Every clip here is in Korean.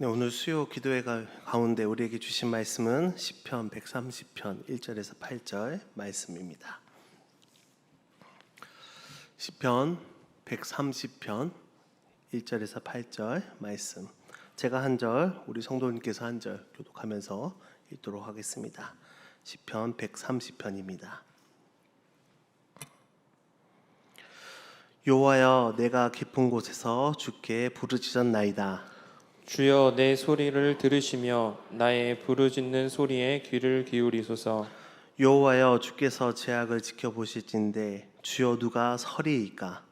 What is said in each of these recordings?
네, 오늘 수요 기도회 가운데 우리에게 주신 말씀은 시편 130편 1절에서 8절 말씀입니다. 시편 130편 1절에서 8절 말씀. 제가 한 절, 우리 성도님께서 한 절 교독하면서 읽도록 하겠습니다. 시편 130편입니다. 여호와여, 내가 깊은 곳에서 주께 부르짖었나이다. 주여, 내 소리를 들으시며 나의 부르짖는 소리에 귀를 기울이소서. 여호와여, 주께서 제 악을 지켜보실진데 주여 누가 서리이까?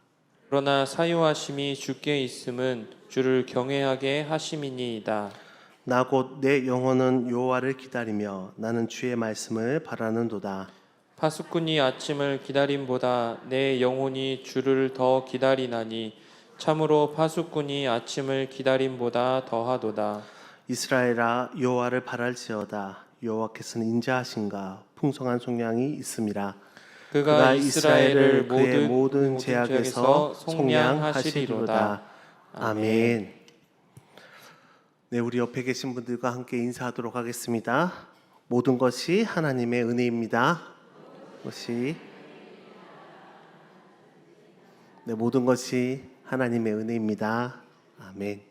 그러나 사요하심이 주께 있음은 주를 경외하게 하심이니이다. 나 곧 내 영혼은 여호와를 기다리며 나는 주의 말씀을 바라는도다. 파수꾼이 아침을 기다림보다 내 영혼이 주를 더 기다리나니 참으로 파수꾼이 아침을 기다림보다 더하도다. 이스라엘아, 여호와를 바랄지어다. 여호와께서는 인자하신가 풍성한 속량이 있음이라. 그가 이스라엘을 그의 모든 죄악에서 속량하시리로다. 아멘. 네, 우리 옆에 계신 분들과 함께 인사하도록 하겠습니다. 모든 것이 하나님의 은혜입니다. 모든 것이 하나님의 은혜입니다. 아멘.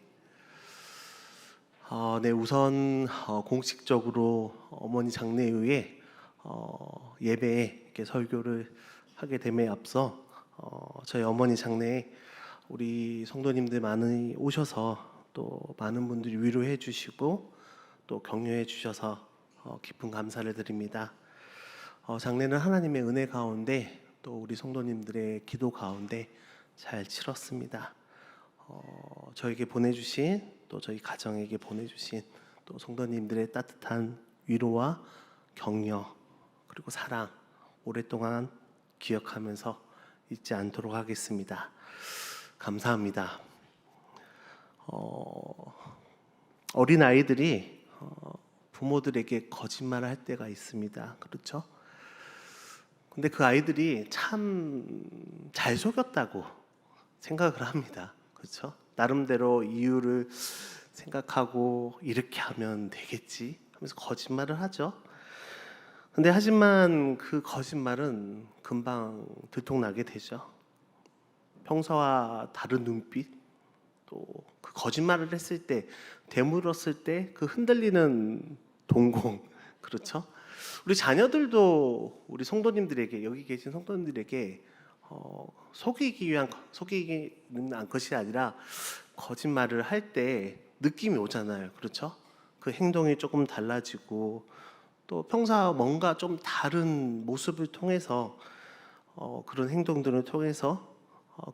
네, 우선 공식적으로 어머니 장례 이후에 예배에 이렇게 설교를 하게 됨에 앞서 저희 어머니 장례에 우리 성도님들 많이 오셔서 또 많은 분들이 위로해 주시고 또 격려해 주셔서 깊은 감사를 드립니다. 장례는 하나님의 은혜 가운데 또 우리 성도님들의 기도 가운데 잘 치렀습니다. 저에게 보내주신 또 저희 가정에게 보내주신 또 성도님들의 따뜻한 위로와 격려 그리고 사랑 오랫동안 기억하면서 잊지 않도록 하겠습니다. 감사합니다. 어린 아이들이 부모들에게 거짓말을 할 때가 있습니다. 그렇죠? 근데 그 아이들이 참 잘 속였다고 생각을 합니다. 그렇죠? 나름대로 이유를 생각하고 이렇게 하면 되겠지 하면서 거짓말을 하죠. 근데 하지만 그 거짓말은 금방 들통나게 되죠. 평소와 다른 눈빛, 또 그 거짓말을 했을 때, 되물었을 때 그 흔들리는 동공, 그렇죠? 우리 자녀들도 우리 성도님들에게, 여기 계신 성도님들에게 속이기는 안 것이 아니라 거짓말을 할 때 느낌이 오잖아요. 그렇죠? 그 행동이 조금 달라지고 또 평소와 뭔가 좀 다른 모습을 통해서 그런 행동들을 통해서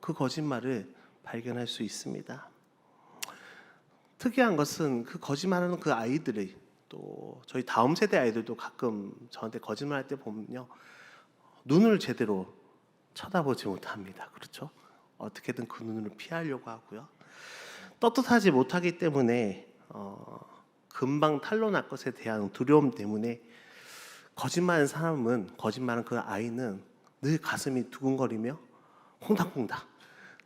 그 거짓말을 발견할 수 있습니다. 특이한 것은 그 거짓말하는 그 아이들이 또 저희 다음 세대 아이들도 가끔 저한테 거짓말할 때 보면요, 눈을 제대로 쳐다보지 못합니다. 그렇죠? 어떻게든 그 눈을 피하려고 하고요. 떳떳하지 못하기 때문에 금방 탄로날 것에 대한 두려움 때문에 거짓말하는 그 아이는 늘 가슴이 두근거리며 콩닥콩닥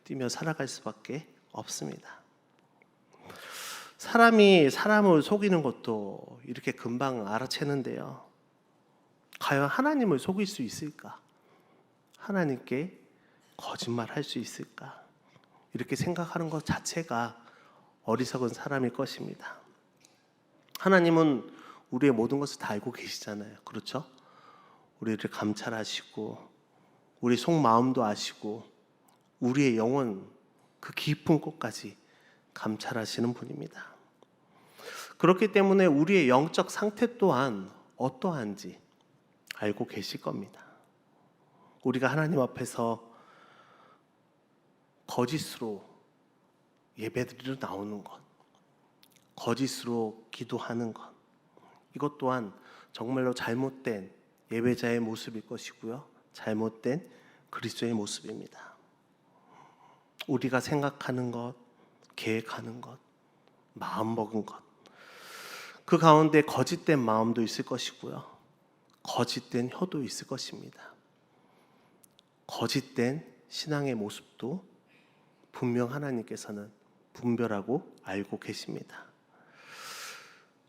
뛰며 살아갈 수밖에 없습니다. 사람이 사람을 속이는 것도 이렇게 금방 알아채는데요. 과연 하나님을 속일 수 있을까? 하나님께 거짓말할 수 있을까? 이렇게 생각하는 것 자체가 어리석은 사람일 것입니다. 하나님은 우리의 모든 것을 다 알고 계시잖아요. 그렇죠? 우리를 감찰하시고 우리 속마음도 아시고 우리의 영혼 그 깊은 곳까지 감찰하시는 분입니다. 그렇기 때문에 우리의 영적 상태 또한 어떠한지 알고 계실 겁니다. 우리가 하나님 앞에서 거짓으로 예배드리러 나오는 것, 거짓으로 기도하는 것, 이것 또한 정말로 잘못된 예배자의 모습일 것이고요, 잘못된 그리스도의 모습입니다. 우리가 생각하는 것, 계획하는 것, 마음먹은 것, 그 가운데 거짓된 마음도 있을 것이고요, 거짓된 혀도 있을 것입니다. 거짓된 신앙의 모습도 분명 하나님께서는 분별하고 알고 계십니다.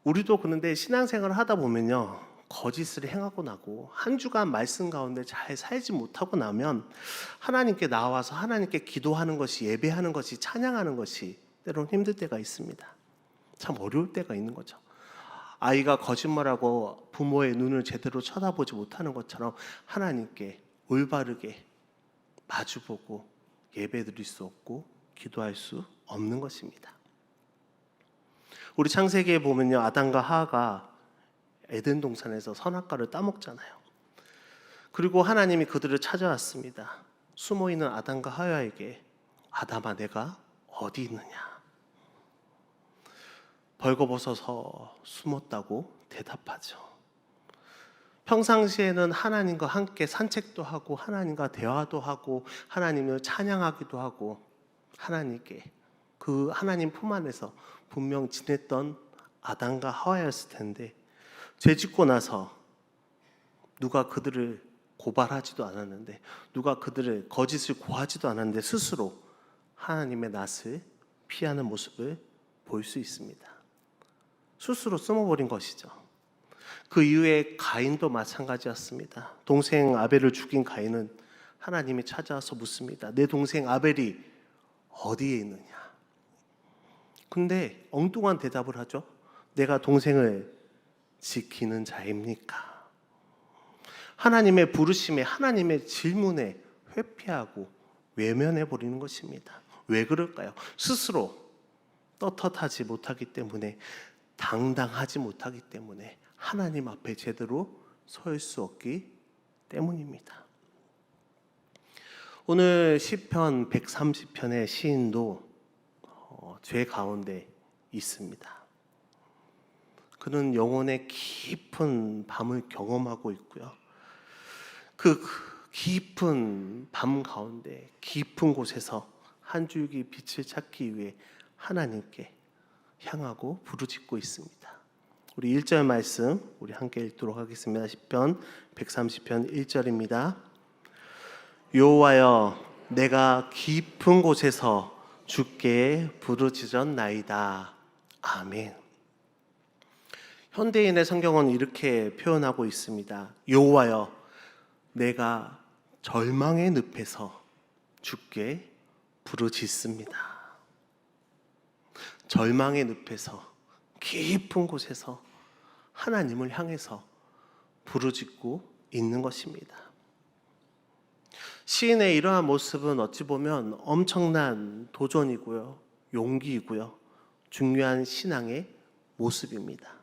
우리도 그런데 신앙생활을 하다 보면요, 거짓을 행하고 나고 한 주간 말씀 가운데 잘 살지 못하고 나면 하나님께 나와서 하나님께 기도하는 것이, 예배하는 것이, 찬양하는 것이 때로는 힘들 때가 있습니다. 참 어려울 때가 있는 거죠. 아이가 거짓말하고 부모의 눈을 제대로 쳐다보지 못하는 것처럼 하나님께 올바르게 마주보고 예배드릴 수 없고 기도할 수 없는 것입니다. 우리 창세기에 보면요, 아담과 하와가 에덴 동산에서 선악과를 따먹잖아요. 그리고 하나님이 그들을 찾아왔습니다. 숨어있는 아담과 하와에게, 아담아 내가 어디 있느냐? 벌거벗어서 숨었다고 대답하죠. 평상시에는 하나님과 함께 산책도 하고 하나님과 대화도 하고 하나님을 찬양하기도 하고 하나님께 그 하나님 품 안에서 분명 지냈던 아담과 하와였을 텐데, 죄짓고 나서 누가 그들을 고발하지도 않았는데, 누가 그들을 거짓을 고하지도 않았는데 스스로 하나님의 낯을 피하는 모습을 볼 수 있습니다. 스스로 숨어버린 것이죠. 그 이후에 가인도 마찬가지였습니다. 동생 아벨을 죽인 가인은 하나님이 찾아와서 묻습니다. 내 동생 아벨이 어디에 있느냐? 근데 엉뚱한 대답을 하죠. 내가 동생을 지키는 자입니까? 하나님의 부르심에, 하나님의 질문에 회피하고 외면해 버리는 것입니다. 왜 그럴까요? 스스로 떳떳하지 못하기 때문에, 당당하지 못하기 때문에, 하나님 앞에 제대로 설 수 없기 때문입니다. 오늘 시편 130편의 시인도 죄 가운데 있습니다. 그는 영혼의 깊은 밤을 경험하고 있고요. 그 깊은 밤 가운데 깊은 곳에서 한 줄기 빛을 찾기 위해 하나님께 향하고 부르짖고 있습니다. 우리 1절 말씀 우리 함께 읽도록 하겠습니다. 시편 130편 1절입니다. 여호와여 내가 깊은 곳에서 주께 부르짖었나이다. 아멘. 현대인의 성경은 이렇게 표현하고 있습니다. 여호와여 내가 절망의 늪에서 주께 부르짖습니다. 절망의 늪에서, 깊은 곳에서 하나님을 향해서 부르짖고 있는 것입니다. 시인의 이러한 모습은 어찌 보면 엄청난 도전이고요, 용기이고요, 중요한 신앙의 모습입니다.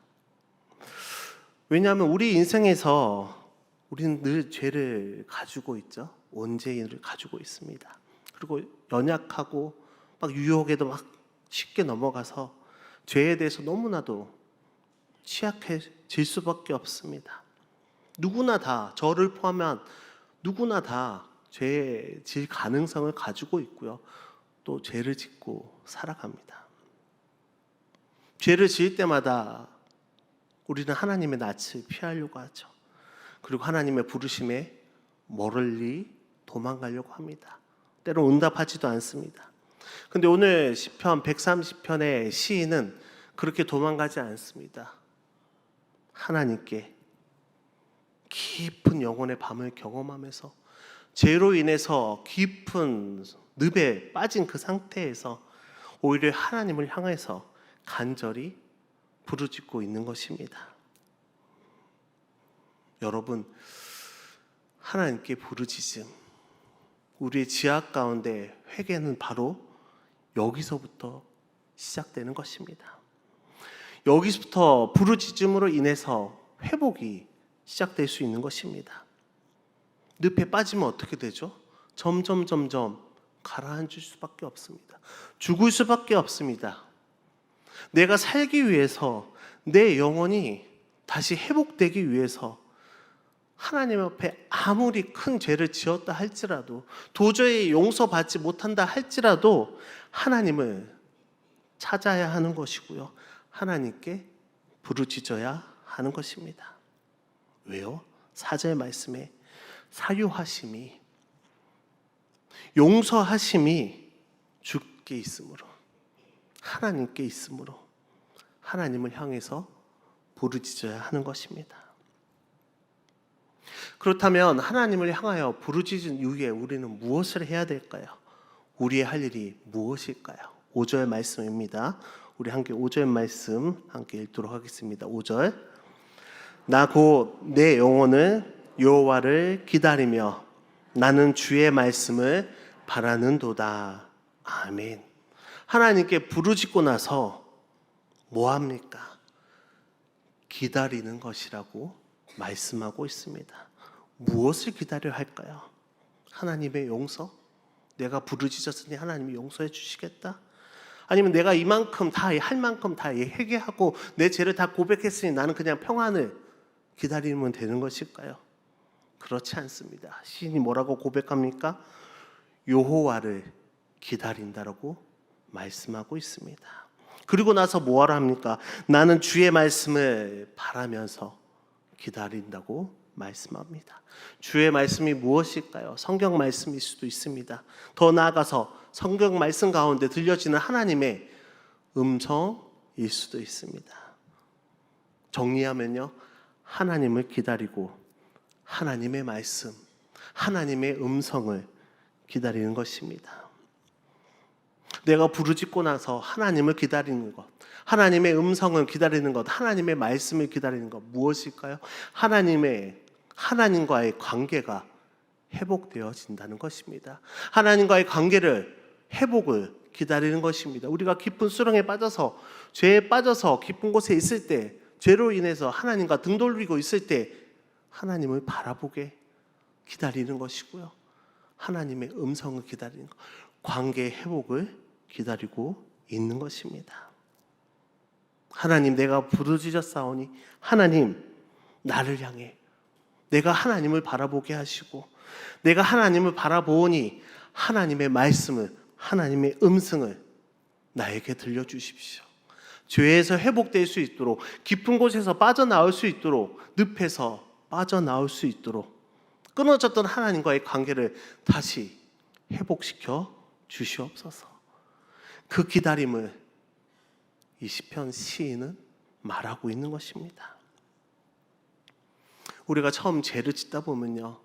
왜냐하면 우리 인생에서 우리는 늘 죄를 가지고 있죠. 원죄인을 가지고 있습니다. 그리고 연약하고 막 유혹에도 막 쉽게 넘어가서 죄에 대해서 너무나도 취약해질 수밖에 없습니다. 누구나 다, 저를 포함한 누구나 다 죄에 질 가능성을 가지고 있고요, 또 죄를 짓고 살아갑니다. 죄를 지을 때마다 우리는 하나님의 낯을 피하려고 하죠. 그리고 하나님의 부르심에 멀리 도망가려고 합니다. 때로 응답하지도 않습니다. 근데 오늘 시편 130편의 시인은 그렇게 도망가지 않습니다. 하나님께 깊은 영혼의 밤을 경험하면서 죄로 인해서 깊은 늪에 빠진 그 상태에서 오히려 하나님을 향해서 간절히 부르짖고 있는 것입니다. 여러분, 하나님께 부르짖음, 우리의 지악 가운데 회개는 바로 여기서부터 시작되는 것입니다. 여기서부터 부르짖음으로 인해서 회복이 시작될 수 있는 것입니다. 늪에 빠지면 어떻게 되죠? 점점 가라앉을 수밖에 없습니다. 죽을 수밖에 없습니다. 내가 살기 위해서, 내 영혼이 다시 회복되기 위해서 하나님 앞에 아무리 큰 죄를 지었다 할지라도, 도저히 용서받지 못한다 할지라도 하나님을 찾아야 하는 것이고요, 하나님께 부르짖어야 하는 것입니다. 왜요? 4절 말씀에 사유하심이, 용서하심이 주께 있으므로, 하나님께 있으므로 하나님을 향해서 부르짖어야 하는 것입니다. 그렇다면 하나님을 향하여 부르짖은 이후에 우리는 무엇을 해야 될까요? 우리의 할 일이 무엇일까요? 5절 말씀입니다. 우리 함께 5절 말씀 함께 읽도록 하겠습니다. 5절. 나 곧 내 영혼은 여호와를 기다리며 나는 주의 말씀을 바라는도다. 아멘. 하나님께 부르짖고 나서 뭐 합니까? 기다리는 것이라고 말씀하고 있습니다. 무엇을 기다려야 할까요? 하나님의 용서? 내가 부르짖었으니 하나님이 용서해 주시겠다? 아니면 내가 이만큼 다 할 만큼 다 회개하고 내 죄를 다 고백했으니 나는 그냥 평안을 기다리면 되는 것일까요? 그렇지 않습니다. 시인이 뭐라고 고백합니까? 여호와를 기다린다라고 말씀하고 있습니다. 그리고 나서 뭐하라 합니까? 나는 주의 말씀을 바라면서 기다린다고 말씀합니다. 주의 말씀이 무엇일까요? 성경 말씀일 수도 있습니다. 더 나아가서 성경 말씀 가운데 들려지는 하나님의 음성일 수도 있습니다. 정리하면요, 하나님을 기다리고 하나님의 말씀, 하나님의 음성을 기다리는 것입니다. 내가 부르짖고 나서 하나님을 기다리는 것, 하나님의 음성을 기다리는 것, 하나님의 말씀을 기다리는 것 무엇일까요? 하나님과의 관계가 회복되어진다는 것입니다. 하나님과의 관계를 회복을 기다리는 것입니다. 우리가 깊은 수렁에 빠져서 죄에 빠져서 깊은 곳에 있을 때, 죄로 인해서 하나님과 등 돌리고 있을 때 하나님을 바라보게 기다리는 것이고요. 하나님의 음성을 기다리는 것, 관계의 회복을 기다리고 있는 것입니다. 하나님, 내가 부르짖었사오니 하나님 나를 향해 내가 하나님을 바라보게 하시고, 내가 하나님을 바라보니 하나님의 말씀을, 하나님의 음성을 나에게 들려주십시오. 죄에서 회복될 수 있도록, 깊은 곳에서 빠져나올 수 있도록, 늪에서 빠져나올 수 있도록 끊어졌던 하나님과의 관계를 다시 회복시켜 주시옵소서. 그 기다림을 이 시편 시인은 말하고 있는 것입니다. 우리가 처음 죄를 짓다 보면요,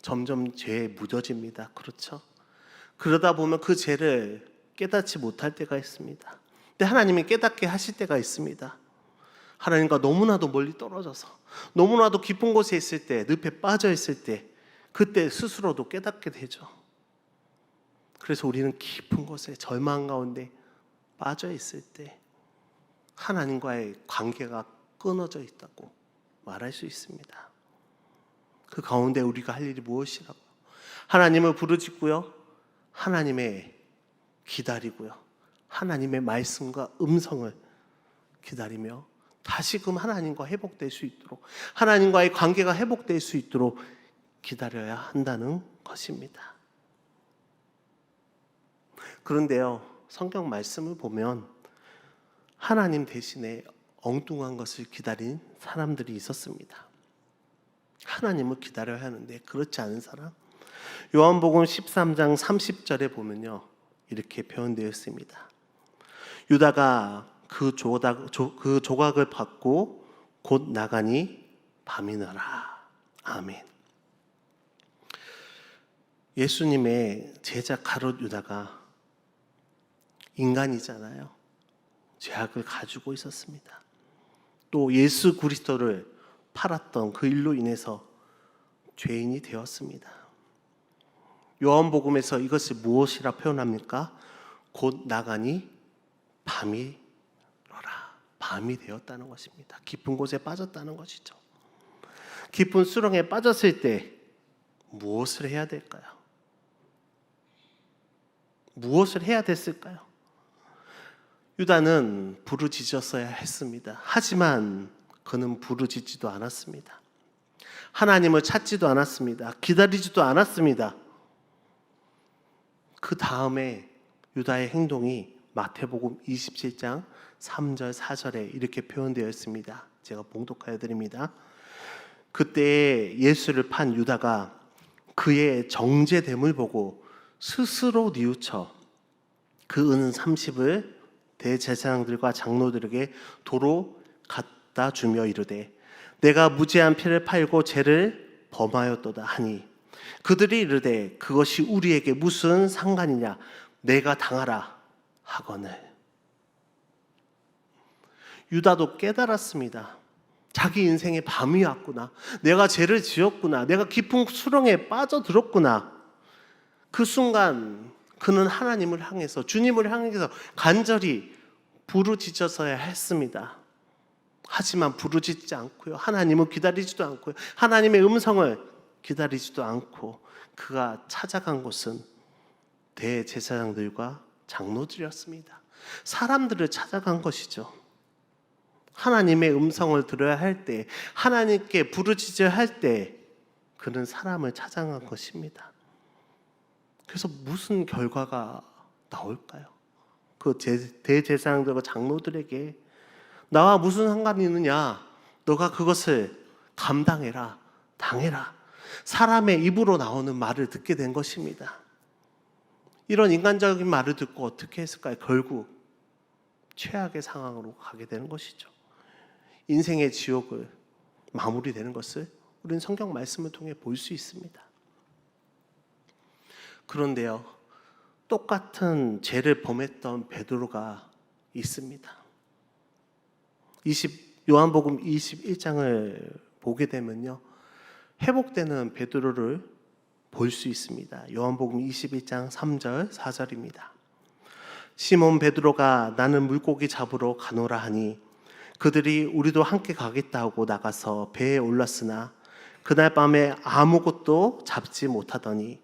점점 죄에 묻어집니다. 그렇죠? 그러다 보면 그 죄를 깨닫지 못할 때가 있습니다. 근데 하나님이 깨닫게 하실 때가 있습니다. 하나님과 너무나도 멀리 떨어져서, 너무나도 깊은 곳에 있을 때, 늪에 빠져 있을 때, 그때 스스로도 깨닫게 되죠. 그래서 우리는 깊은 곳에 절망 가운데 빠져 있을 때 하나님과의 관계가 끊어져 있다고 말할 수 있습니다. 그 가운데 우리가 할 일이 무엇이라고? 하나님을 부르짖고요, 하나님의 기다리고요, 하나님의 말씀과 음성을 기다리며 다시금 하나님과 회복될 수 있도록, 하나님과의 관계가 회복될 수 있도록 기다려야 한다는 것입니다. 그런데요, 성경 말씀을 보면 하나님 대신에 엉뚱한 것을 기다린 사람들이 있었습니다. 하나님을 기다려야 하는데 그렇지 않은 사람, 요한복음 13장 30절에 보면요, 이렇게 표현되어 있습니다. 유다가 그 조각을 받고 곧 나가니 밤이더라. 아멘. 예수님의 제자 가룟 유다가 인간이잖아요. 죄악을 가지고 있었습니다. 또 예수 그리스도를 팔았던 그 일로 인해서 죄인이 되었습니다. 요한복음에서 이것을 무엇이라 표현합니까? 곧 나가니 밤이 되었다는 것입니다. 깊은 곳에 빠졌다는 것이죠. 깊은 수렁에 빠졌을 때 무엇을 해야 될까요? 무엇을 해야 됐을까요? 유다는 부르짖었어야 했습니다. 하지만 그는 부르짖지도 않았습니다. 하나님을 찾지도 않았습니다. 기다리지도 않았습니다. 그 다음에 유다의 행동이 마태복음 27장 3절 4절에 이렇게 표현되어 있습니다. 제가 봉독하여 드립니다. 그때 예수를 판 유다가 그의 정죄됨을 보고 스스로 뉘우쳐 그 은 30을 대제사장들과 장로들에게 도로 갖다 주며 이르되 내가 무죄한 피를 팔고 죄를 범하였도다 하니 그들이 이르되 그것이 우리에게 무슨 상관이냐 내가 당하라 하거늘. 유다도 깨달았습니다. 자기 인생에 밤이 왔구나. 내가 죄를 지었구나. 내가 깊은 수렁에 빠져들었구나. 그 순간 그는 하나님을 향해서, 주님을 향해서 간절히 부르짖어서야 했습니다. 하지만 부르짖지 않고요, 하나님을 기다리지도 않고요, 하나님의 음성을 기다리지도 않고 그가 찾아간 곳은 대제사장들과 장로들이었습니다. 사람들을 찾아간 것이죠. 하나님의 음성을 들어야 할 때, 하나님께 부르짖어야 할 때 그는 사람을 찾아간 것입니다. 그래서 무슨 결과가 나올까요? 그 대제사장들과 장로들에게 나와 무슨 상관이 있느냐, 너가 그것을 감당해라, 당해라, 사람의 입으로 나오는 말을 듣게 된 것입니다. 이런 인간적인 말을 듣고 어떻게 했을까요? 결국 최악의 상황으로 가게 되는 것이죠. 인생의 지옥을 마무리되는 것을 우리는 성경 말씀을 통해 볼 수 있습니다. 그런데요, 똑같은 죄를 범했던 베드로가 있습니다. 요한복음 21장을 보게 되면요, 회복되는 베드로를 볼 수 있습니다. 요한복음 21장 3절 4절입니다. 시몬 베드로가 나는 물고기 잡으러 가노라 하니 그들이 우리도 함께 가겠다 하고 나가서 배에 올랐으나 그날 밤에 아무것도 잡지 못하더니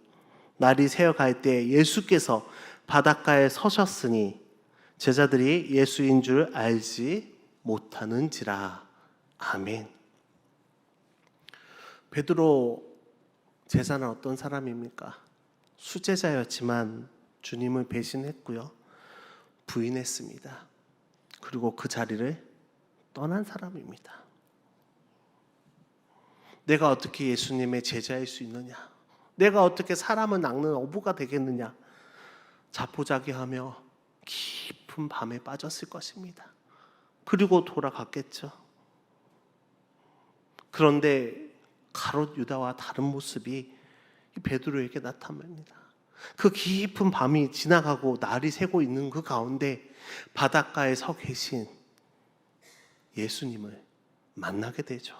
날이 새어갈 때 예수께서 바닷가에 서셨으니 제자들이 예수인 줄 알지 못하는지라. 아멘. 베드로 제자는 어떤 사람입니까? 수제자였지만 주님을 배신했고요, 부인했습니다. 그리고 그 자리를 떠난 사람입니다. 내가 어떻게 예수님의 제자일 수 있느냐, 내가 어떻게 사람을 낚는 어부가 되겠느냐, 자포자기하며 깊은 밤에 빠졌을 것입니다. 그리고 돌아갔겠죠. 그런데 가롯 유다와 다른 모습이 베드로에게 나타납니다. 그 깊은 밤이 지나가고 날이 새고 있는 그 가운데 바닷가에 서 계신 예수님을 만나게 되죠.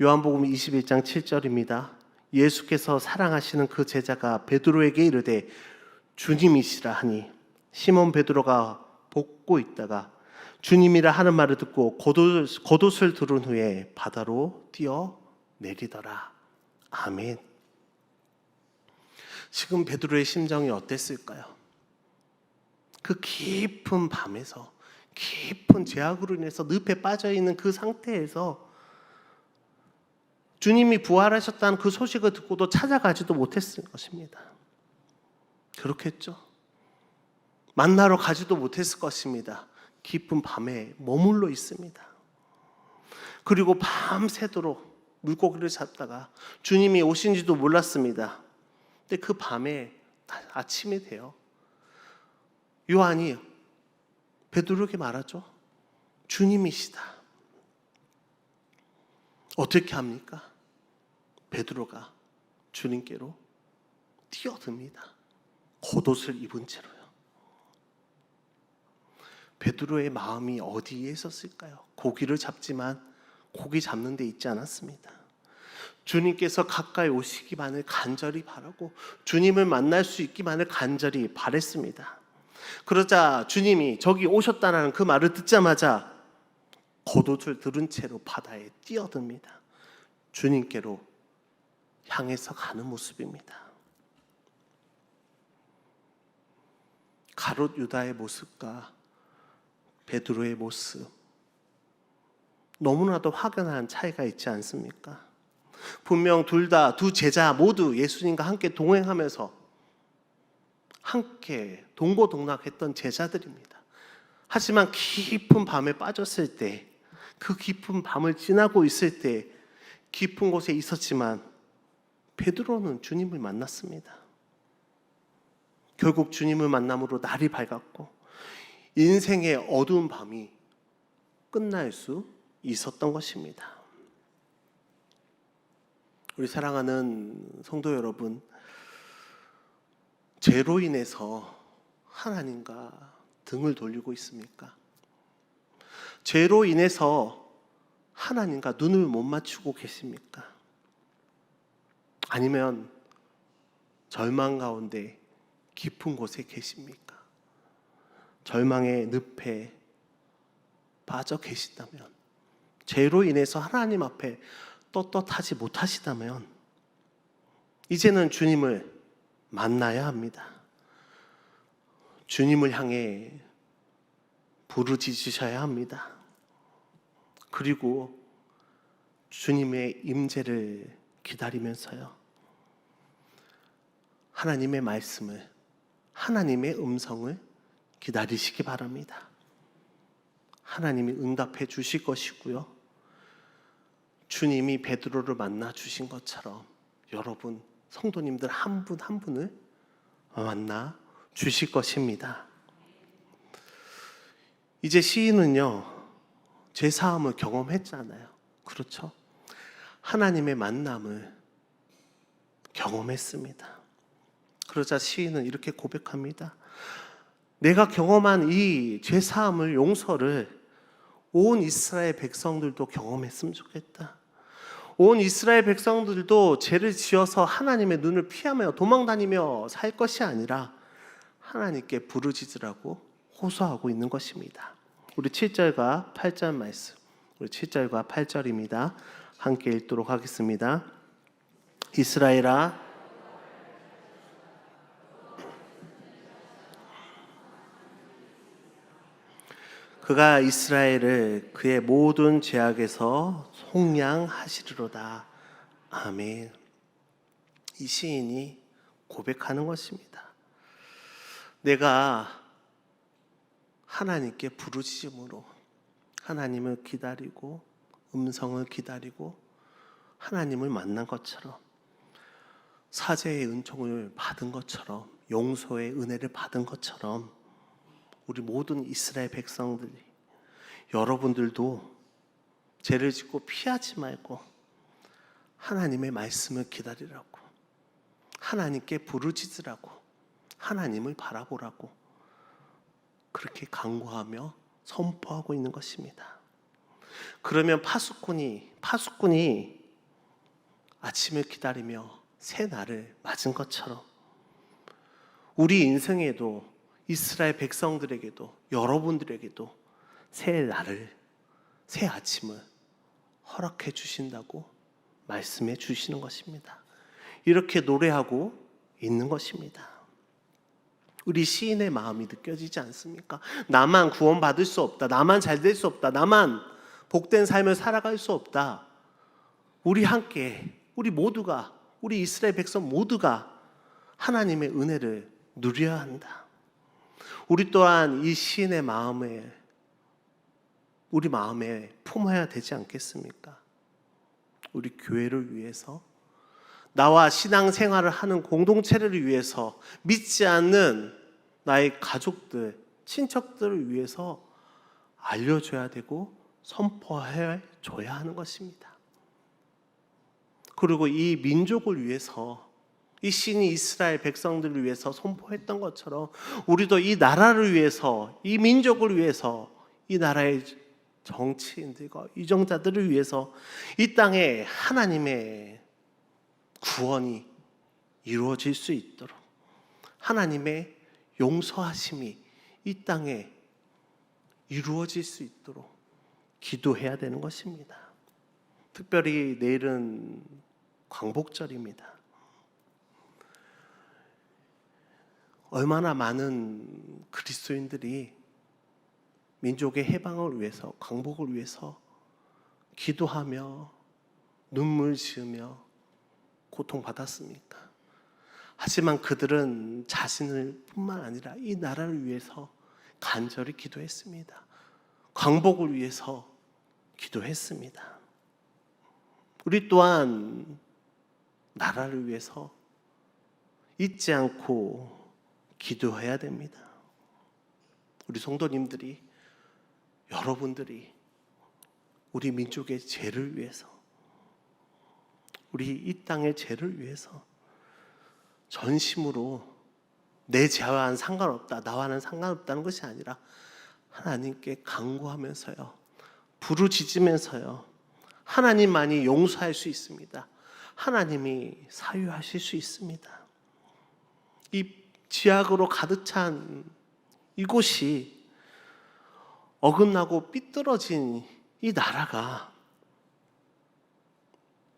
요한복음 21장 7절입니다. 예수께서 사랑하시는 그 제자가 베드로에게 이르되 주님이시라 하니 시몬 베드로가 볶고 있다가 주님이라 하는 말을 듣고 겉옷을 두른 후에 바다로 뛰어내리더라. 아멘. 지금 베드로의 심정이 어땠을까요? 그 깊은 밤에서, 깊은 죄악으로 인해서 늪에 빠져있는 그 상태에서 주님이 부활하셨다는 그 소식을 듣고도 찾아가지도 못했을 것입니다. 그렇겠죠. 만나러 가지도 못했을 것입니다. 깊은 밤에 머물러 있습니다. 그리고 밤새도록 물고기를 잡다가 주님이 오신지도 몰랐습니다. 근데 그 밤에 아침이 돼요. 요한이 베드로에게 말하죠. 주님이시다. 어떻게 합니까? 베드로가 주님께로 뛰어듭니다. 겉옷을 입은 채로요. 베드로의 마음이 어디에 있었을까요? 고기를 잡지만 고기 잡는 데 있지 않았습니다. 주님께서 가까이 오시기만을 간절히 바라고 주님을 만날 수 있기만을 간절히 바랬습니다. 그러자 주님이 저기 오셨다는 그 말을 듣자마자 겉옷을 두른 채로 바다에 뛰어듭니다. 주님께로 향해서 가는 모습입니다. 가롯 유다의 모습과 베드로의 모습, 너무나도 확연한 차이가 있지 않습니까? 분명 두 제자 모두 예수님과 함께 동행하면서 함께 동고동락했던 제자들입니다. 하지만 깊은 밤에 빠졌을 때, 그 깊은 밤을 지나고 있을 때 깊은 곳에 있었지만 베드로는 주님을 만났습니다. 결국 주님을 만남으로 날이 밝았고 인생의 어두운 밤이 끝날 수 있었던 것입니다. 우리 사랑하는 성도 여러분, 죄로 인해서 하나님과 등을 돌리고 있습니까? 죄로 인해서 하나님과 눈을 못 맞추고 계십니까? 아니면 절망 가운데 깊은 곳에 계십니까? 절망의 늪에 빠져 계시다면, 죄로 인해서 하나님 앞에 떳떳하지 못하시다면 이제는 주님을 만나야 합니다. 주님을 향해 부르짖으셔야 합니다. 그리고 주님의 임재를 기다리면서요, 하나님의 말씀을, 하나님의 음성을 기다리시기 바랍니다. 하나님이 응답해 주실 것이고요, 주님이 베드로를 만나 주신 것처럼 여러분 성도님들 한 분 한 분을 만나 주실 것입니다. 이제 시인은요, 제 사함을 경험했잖아요. 그렇죠? 하나님의 만남을 경험했습니다. 그러자 시인은 이렇게 고백합니다. 내가 경험한 이 죄사함을, 용서를 온 이스라엘 백성들도 경험했으면 좋겠다. 온 이스라엘 백성들도 죄를 지어서 하나님의 눈을 피하며 도망다니며 살 것이 아니라 하나님께 부르짖으라고 호소하고 있는 것입니다. 우리 7절과 8절 말씀, 우리 7절과 8절입니다. 함께 읽도록 하겠습니다. 이스라엘아, 그가 이스라엘을 그의 모든 죄악에서 속량하시리로다. 아멘. 이 시인이 고백하는 것입니다. 내가 하나님께 부르짖음으로 하나님을 기다리고 음성을 기다리고 하나님을 만난 것처럼, 사죄의 은총을 받은 것처럼, 용서의 은혜를 받은 것처럼 우리 모든 이스라엘 백성들이, 여러분들도 죄를 짓고 피하지 말고 하나님의 말씀을 기다리라고, 하나님께 부르짖으라고, 하나님을 바라보라고 그렇게 간구하며 선포하고 있는 것입니다. 그러면 파수꾼이 아침을 기다리며 새 날을 맞은 것처럼 우리 인생에도, 이스라엘 백성들에게도, 여러분들에게도 새 날을, 새 아침을 허락해 주신다고 말씀해 주시는 것입니다. 이렇게 노래하고 있는 것입니다. 우리 시인의 마음이 느껴지지 않습니까? 나만 구원받을 수 없다, 나만 잘 될 수 없다, 나만 복된 삶을 살아갈 수 없다. 우리 함께, 우리 모두가, 우리 이스라엘 백성 모두가 하나님의 은혜를 누려야 한다. 우리 또한 이 시인의 마음에, 우리 마음에 품어야 되지 않겠습니까? 우리 교회를 위해서, 나와 신앙생활을 하는 공동체를 위해서, 믿지 않는 나의 가족들, 친척들을 위해서 알려줘야 되고 선포해줘야 하는 것입니다. 그리고 이 민족을 위해서, 이 신이 이스라엘 백성들을 위해서 선포했던 것처럼 우리도 이 나라를 위해서, 이 민족을 위해서, 이 나라의 정치인들과 유정자들을 위해서 이 땅에 하나님의 구원이 이루어질 수 있도록, 하나님의 용서하심이 이 땅에 이루어질 수 있도록 기도해야 되는 것입니다. 특별히 내일은 광복절입니다. 얼마나 많은 그리스도인들이 민족의 해방을 위해서, 광복을 위해서 기도하며 눈물 지으며 고통받았습니까? 하지만 그들은 자신을 뿐만 아니라 이 나라를 위해서 간절히 기도했습니다. 광복을 위해서 기도했습니다. 우리 또한 나라를 위해서 잊지 않고 기도해야 됩니다. 우리 성도님들이, 여러분들이 우리 민족의 죄를 위해서, 우리 이 땅의 죄를 위해서 전심으로 내 죄와는 상관없다, 나와는 상관없다는 것이 아니라 하나님께 간구하면서요, 부르짖으면서요, 하나님만이 용서할 수 있습니다. 하나님이 사유하실 수 있습니다. 이 죄악으로 가득 찬 이곳이, 어긋나고 삐뚤어진 이 나라가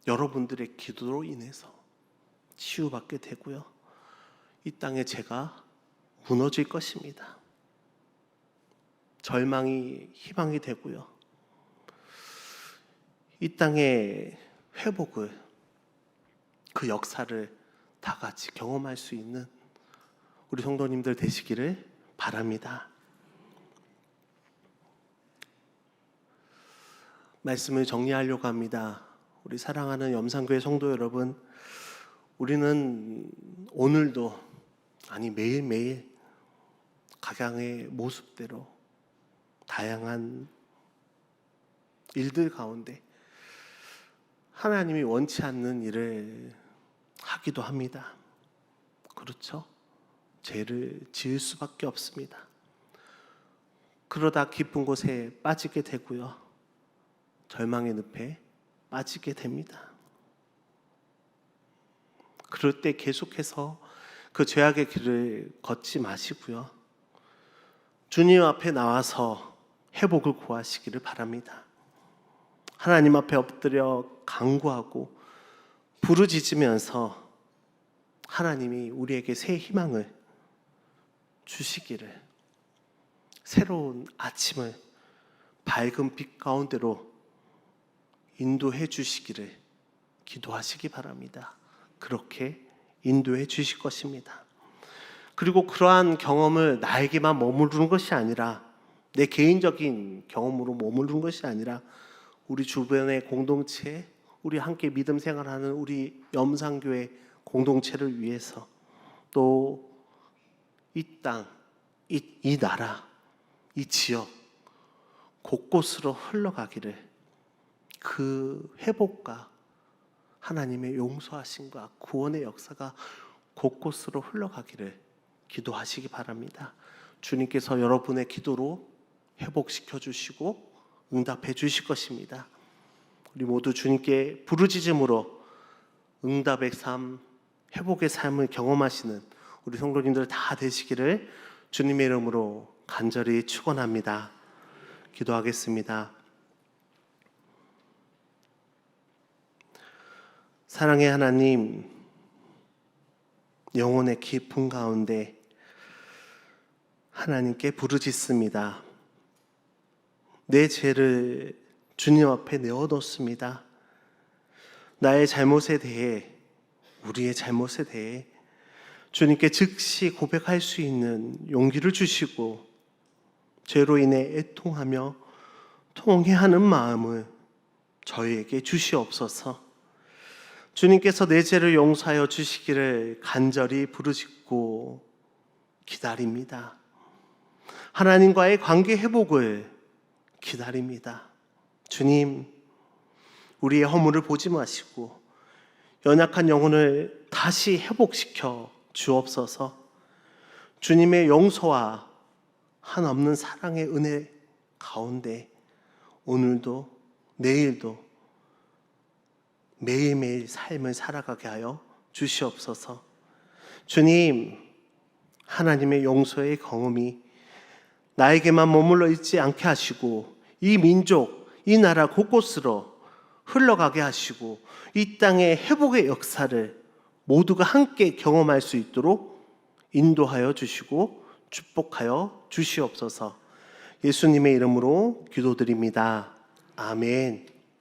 여러분들의 기도로 인해서 치유받게 되고요, 이 땅의 죄가 무너질 것입니다. 절망이 희망이 되고요, 이 땅의 회복을, 그 역사를 다 같이 경험할 수 있는 우리 성도님들 되시기를 바랍니다. 말씀을 정리하려고 합니다. 우리 사랑하는 염산교회 성도 여러분, 우리는 오늘도, 아니 매일매일 각양의 모습대로 다양한 일들 가운데 하나님이 원치 않는 일을 하기도 합니다. 그렇죠? 죄를 지을 수밖에 없습니다. 그러다 깊은 곳에 빠지게 되고요, 절망의 늪에 빠지게 됩니다. 그럴 때 계속해서 그 죄악의 길을 걷지 마시고요, 주님 앞에 나와서 회복을 구하시기를 바랍니다. 하나님 앞에 엎드려 간구하고 부르짖으면서 하나님이 우리에게 새 희망을 주시기를, 새로운 아침을 밝은 빛 가운데로 인도해 주시기를 기도하시기 바랍니다. 그렇게 인도해 주실 것입니다. 그리고 그러한 경험을 나에게만 머무르는 것이 아니라, 내 개인적인 경험으로 머무르는 것이 아니라, 우리 주변의 공동체, 우리 함께 믿음 생활하는 우리 염산교회 공동체를 위해서, 또 이 땅, 이 나라, 이 지역 곳곳으로 흘러가기를, 그 회복과 하나님의 용서하심과 구원의 역사가 곳곳으로 흘러가기를 기도하시기 바랍니다. 주님께서 여러분의 기도로 회복시켜 주시고 응답해 주실 것입니다. 우리 모두 주님께 부르짖음으로 응답의 삶, 회복의 삶을 경험하시는 우리 성도님들 다 되시기를 주님의 이름으로 간절히 축원합니다. 기도하겠습니다. 사랑의 하나님, 영혼의 깊은 가운데 하나님께 부르짖습니다. 내 죄를 주님 앞에 내어놓습니다. 나의 잘못에 대해, 우리의 잘못에 대해 주님께 즉시 고백할 수 있는 용기를 주시고, 죄로 인해 애통하며 통회하는 마음을 저희에게 주시옵소서. 주님께서 내 죄를 용서하여 주시기를 간절히 부르짖고 기다립니다. 하나님과의 관계 회복을 기다립니다. 주님, 우리의 허물을 보지 마시고 연약한 영혼을 다시 회복시켜 주옵소서. 주님의 용서와 한없는 사랑의 은혜 가운데 오늘도 내일도 매일매일 삶을 살아가게 하여 주시옵소서. 주님, 하나님의 용서의 경험이 나에게만 머물러 있지 않게 하시고, 이 민족, 이 나라 곳곳으로 흘러가게 하시고, 이 땅의 회복의 역사를 모두가 함께 경험할 수 있도록 인도하여 주시고 축복하여 주시옵소서. 예수님의 이름으로 기도드립니다. 아멘.